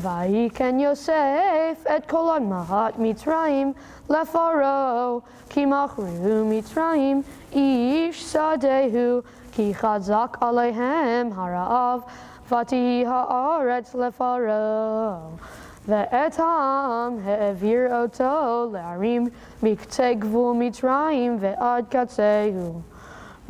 ויקן יוסף את כל אדמת מצרים לפרעה, כי מכרו מצרים איש שדהו, כי חזק עליהם הרעב, ותהי הארץ לפרעה. ואת העם העביר אותו לערים מקצה גבול מצרים ועד קצהו.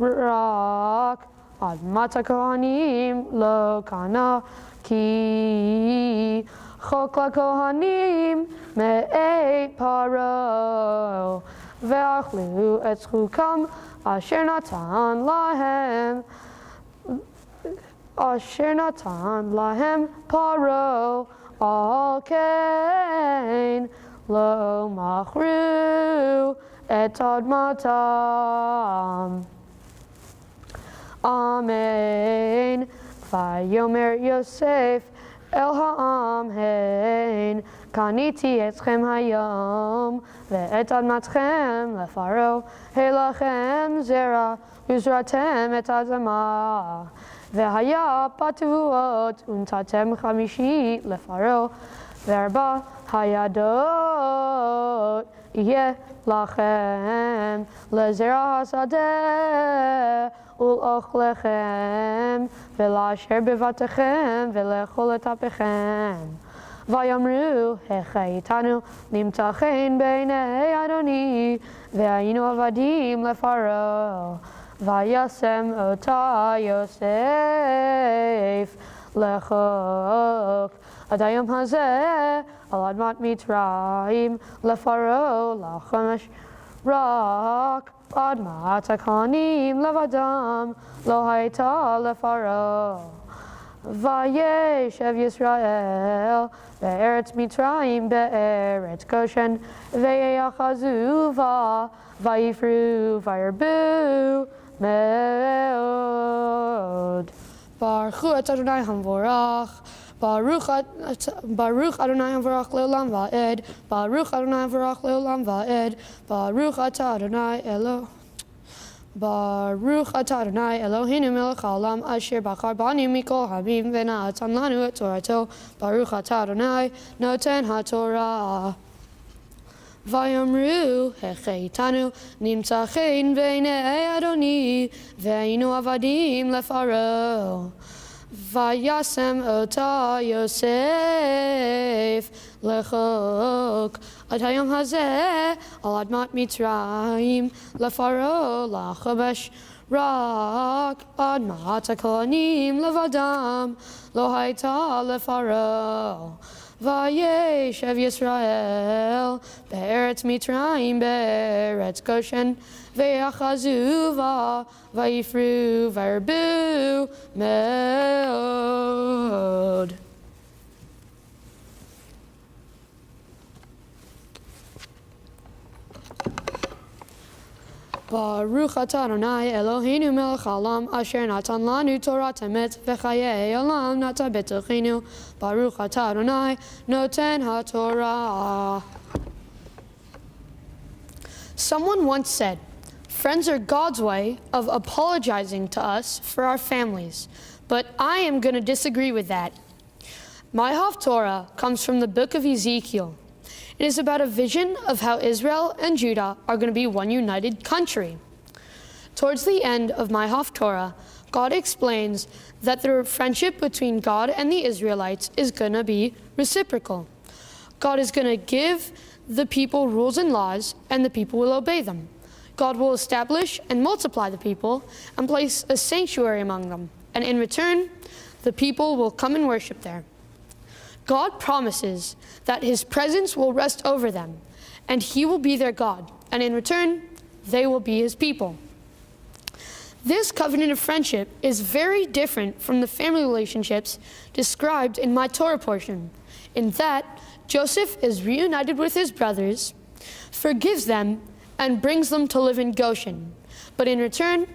רק אדמת הכהנים לא קנה, כי חוק לכהנים מאת פרעה, ואכלו את זכוכם אשר נתן להם פרעה, על כן לא מכרו את אדמתם. אמן. ויאמר יוסף אל העם, הן קניתי אתכם היום ואת אדמתכם לפרעה, לכם זרע וזרעתם את האדמה. והיה בתבואות ונתתם חמישית לפרעה, וארבע הידות יהיה לכם לזרע השדה ולאוכלכם ולאשר בבתיכם ולאכול את אפיכם. ויאמרו, החייתנו נמצא חן בעיני אדוני, והיינו עבדים לפרעה. וישם אותה יוסף לחוק עד היום הזה על אדמת מצרים לפרעה לחמש, רק אדמת הכהנים לבדם לא הייתה לפרעה. וישב ישראל בארץ מצרים בארץ גושן, ויאחזו בה ויפרו וירבו מאוד. ברכו את אדוני המבורך, ברוך אדוני המבורך לעולם ועד, ברוך אדוני המבורך לעולם ועד, ברוך אתה אדוני אלוהינו מלך העולם, אשר בחר בנו מכל העמים ונתן לנו את תורתו. ברוך אתה אדוני נותן התורה. ויאמרו, החייתנו נמצא חן בעיני אדוני, והיינו עבדים לפרעה. וישם אותה יוסף לחוק עד היום הזה על אדמת מצרים לפרעה לחמש, רק אדמת הכהנים לבדם לא הייתה לפרעה. וישב ישראל בארץ מצרים בארץ גושן, ויאחזו בה ויפרו וירבו מאוד. ברוך אתה אדוני אלוהינו מלך העולם, אשר נתן לנו תורת אמת וחיי עולם נטע בתוכנו. ברוך אתה אדוני נותן התורה. Someone once said, friends are God's way of apologizing to us for our families, but I am going to disagree with that. My Haftorah comes from the book of Ezekiel. It is about a vision of how Israel and Judah are going to be one united country. Towards the end of my Haftorah, God explains that the friendship between God and the Israelites is going to be reciprocal. God is going to give the people rules and laws, and the people will obey them. God will establish and multiply the people and place a sanctuary among them, and in return, the people will come and worship there. God promises that His presence will rest over them, and He will be their God, and in return, they will be His people. This covenant of friendship is very different from the family relationships described in my Torah portion, in that Joseph is reunited with his brothers, forgives them, and brings them to live in Goshen. But in return,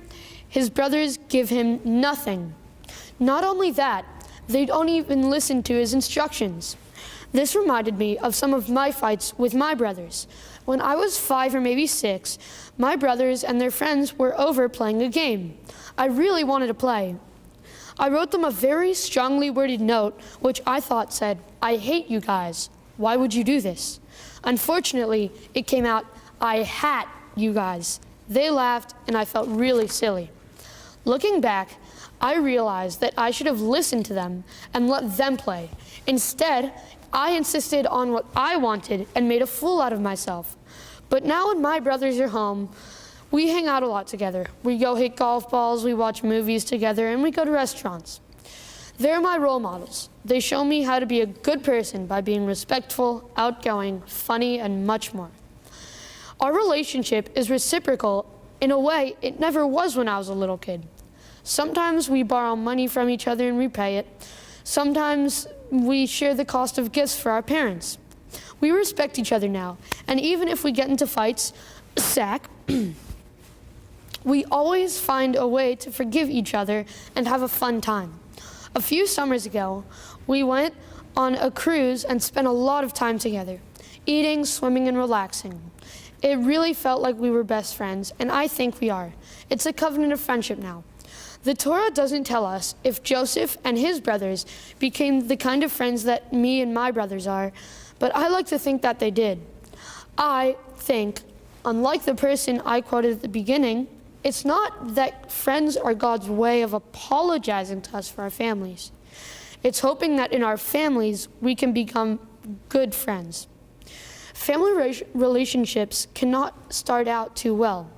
his brothers give him nothing. Not only that, they don't even listen to his instructions. This reminded me of some of my fights with my brothers. When I was 5 or maybe 6, my brothers and their friends were over playing a game. I really wanted to play. I wrote them a very strongly worded note, which I thought said, "I hate you guys. Why would you do this?" Unfortunately, it came out, "I hat you guys." They laughed, and I felt really silly. Looking back, I realized that I should have listened to them and let them play. Instead, I insisted on what I wanted and made a fool out of myself. But now when my brothers are home, we hang out a lot together. We go hit golf balls, we watch movies together, and we go to restaurants. They're my role models. They show me how to be a good person by being respectful, outgoing, funny, and much more. Our relationship is reciprocal in a way it never was when I was a little kid. Sometimes we borrow money from each other and repay it. Sometimes we share the cost of gifts for our parents. We respect each other now, and even if we get into fights, we always find a way to forgive each other and have a fun time. A few summers ago, we went on a cruise and spent a lot of time together, eating, swimming, and relaxing. It really felt like we were best friends, and I think we are. It's a covenant of friendship now. The Torah doesn't tell us if Joseph and his brothers became the kind of friends that me and my brothers are, but I like to think that they did. I think, unlike the person I quoted at the beginning, it's not that friends are God's way of apologizing to us for our families. It's hoping that in our families we can become good friends. Family relationships cannot start out too well.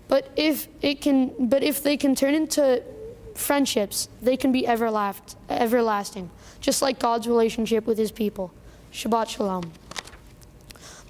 But if they can turn into friendships, they can be everlasting, just like God's relationship with his people. Shabbat Shalom.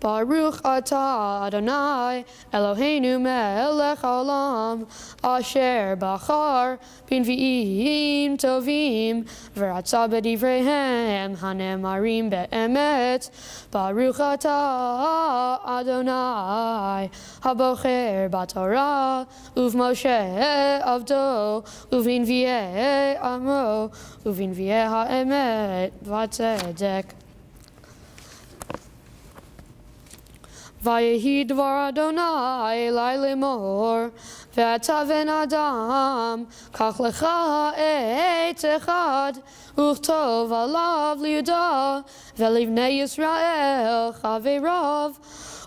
Baruch atah Adonai Eloheinu melech haolam asher bachar b'nvi'im tovim v'ratza b'divreihem hanemarim be'emet. Baruch atah Adonai habocher b'torah uv'Moshe avdo uv'nvi'ei amo uv'nvi'ei ha'emet v'tzedek. Vayehi dvar Adonai elai lemor, ve'ata ven adam, kach lecha etz echad, uchtov alav liyuda, ve'livnei Yisrael chaveirav,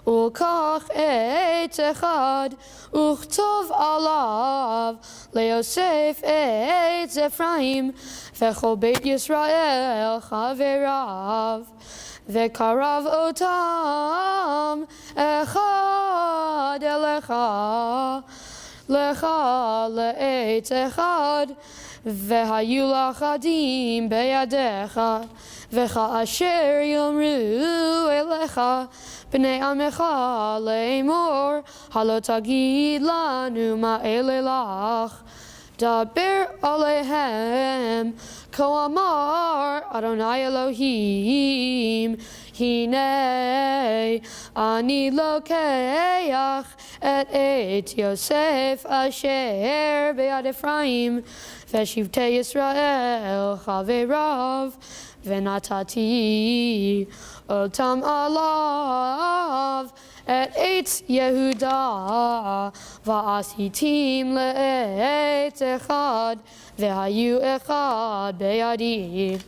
ukach etz echad, uchtov alav, leYosef etz Ephraim, ve'chol beit Yisrael chaveirav. Ve'karav otam echad elecha lecha le'etz echad ve'hayu lachadim beyadecha vecha asher yomru elecha b'nei amecha le'emor halo tagid lanu ma'ele lach daber alehem Ko amar Adonai Elohim Hinei ani lokeach et Yosef asher be'ad Ephraim ve'shivtei Yisrael chaveirav ve'natati otam alav et eitz Yehuda va'asitim le'etz echad ve'hayu echad be'yadi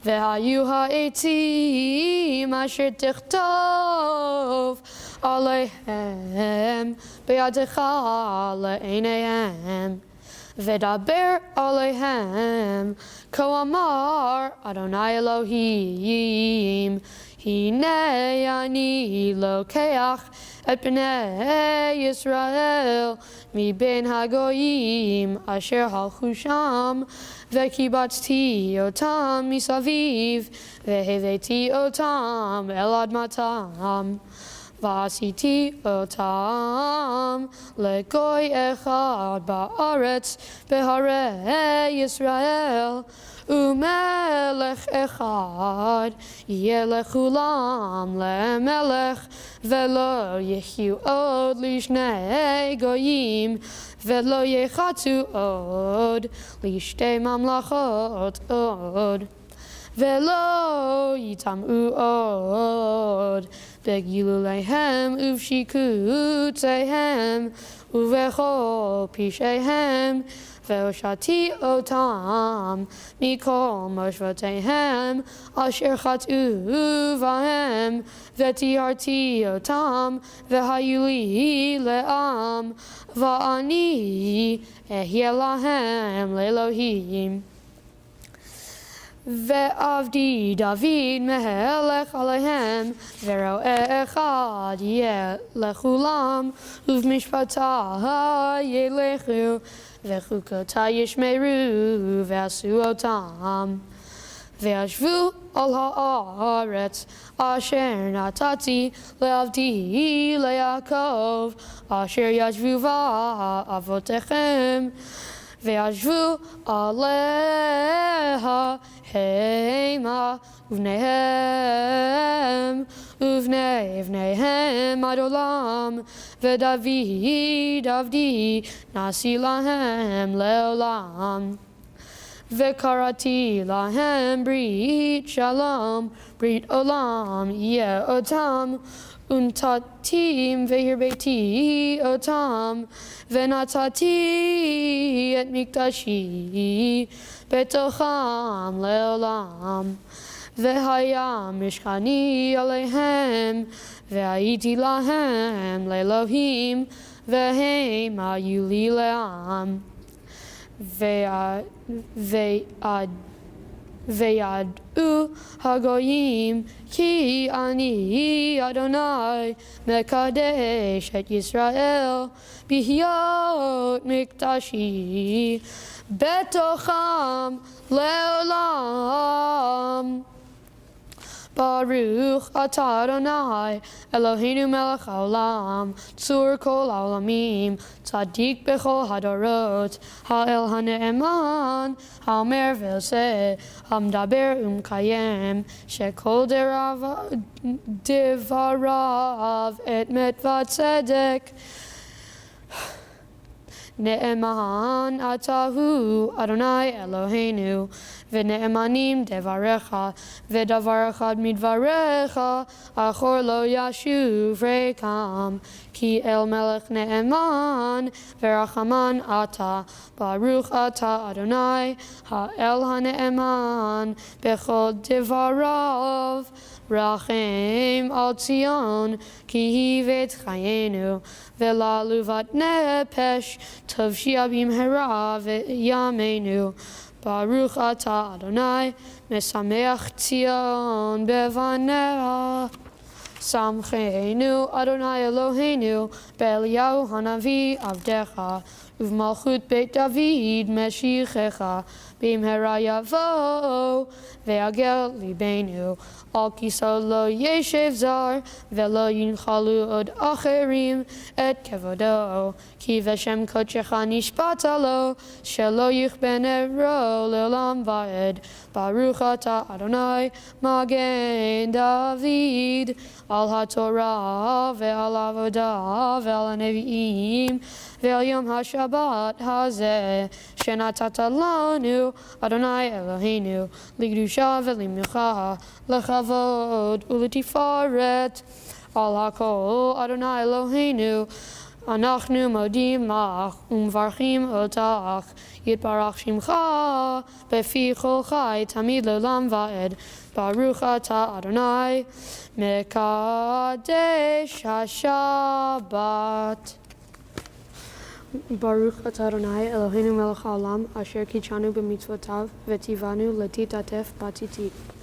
ve'hayu ha'etzim asher tichtov aleihem be'yadecha le'eineihem ve'daber aleihem ko amar Adonai Elohim Hinei ani lokeach et bnei Yisrael miben hagoyim asher halchu sham vekibatzti otam misaviv veheveti otam el admatam v'asiti otam legoy echad ba'aretz beharei Yisrael Umelech echad yeh lechulam lemelech velo yehyu od lishnei goyim velo yechatzu od lishtei mamlachot od velo yitamu od בגילוליהם ובשיקוציהם ובכל פשעיהם, והושעתי אותם מכל מושבותיהם אשר חטאו בהם, וטיהרתי אותם והיו לי לעם, ואני אהיה להם לאלוהים. ועבדי דוד מלך עליהם, ורועה אחד יהיה לכולם, ובמשפטי ילכו, וחוקותי ישמרו ועשו אותם. וישבו על הארץ אשר נתתי לעבדי ליעקב, אשר ישבו בה אבותיכם, וישבו עליה המה ובניהם ובני בניהם עד עולם, ודוד עבדי נשיא להם לעולם. וקראתי להם ברית שלום, ברית עולם יהיה אותם, ונתתי והרביתי אותם, ונתתי את מקדשי בתוכם לעולם. והיה משכני עליהם, והייתי להם לאלוהים, והם היו לי לעם. וידעו הגויים כי אני אדוני מקדש את ישראל בהיות מקדשי בתוכם לעולם. ברוך אתה אדוני אלוהינו מלך העולם, צור כל העולמים, צדיק בכל הדורות, האל הנאמן, האומר ועושה, המדבר ומקיים, שכל דבריו אמת וצדק. נאמן אתה הוא אדוני אלוהינו, ונאמנים דבריך, ודבר אחד מדבריך אחור לא ישוב ריקם, כי אל מלך נאמן ורחמן אתה. ברוך אתה אדוני האל הנאמן בכל דבריו, רחם על ציון כי היא בית חיינו, ולעלובת נפש תבשיע במהרה וימינו. ברוך אתה אדוני משמח ציון בבניה. שמחנו אדוני אלוהינו באליהו הנביא עבדך, ובמלכות בית דוד משיחך, במהרה יבוא ויגל ליבנו. על כיסאו לא ישב זר, ולא ינחלו עוד אחרים את כבודו, כי בשם קודשך נשבעת לו, שלא יכבה נרו לעולם ועד. ברוך אתה אדוני מגן דוד, על התורה ועל העבודה ועל הנביאים, ועל יום השבת הזה שנתת לנו אדוני אלוהינו, לקדושה ולמנוחה, לכבוד ולתפארת. על הכל אדוני אלוהינו אנחנו מודים לך ומברכים אותך, יתברך שמך בפי כל חי תמיד לעולם ועד. ברוך אתה אדוני מקדש השבת. ברוך אתה אדוני אלוהינו מלך העולם, אשר קידשנו במצוותיו וציוונו להתעטף בציצית.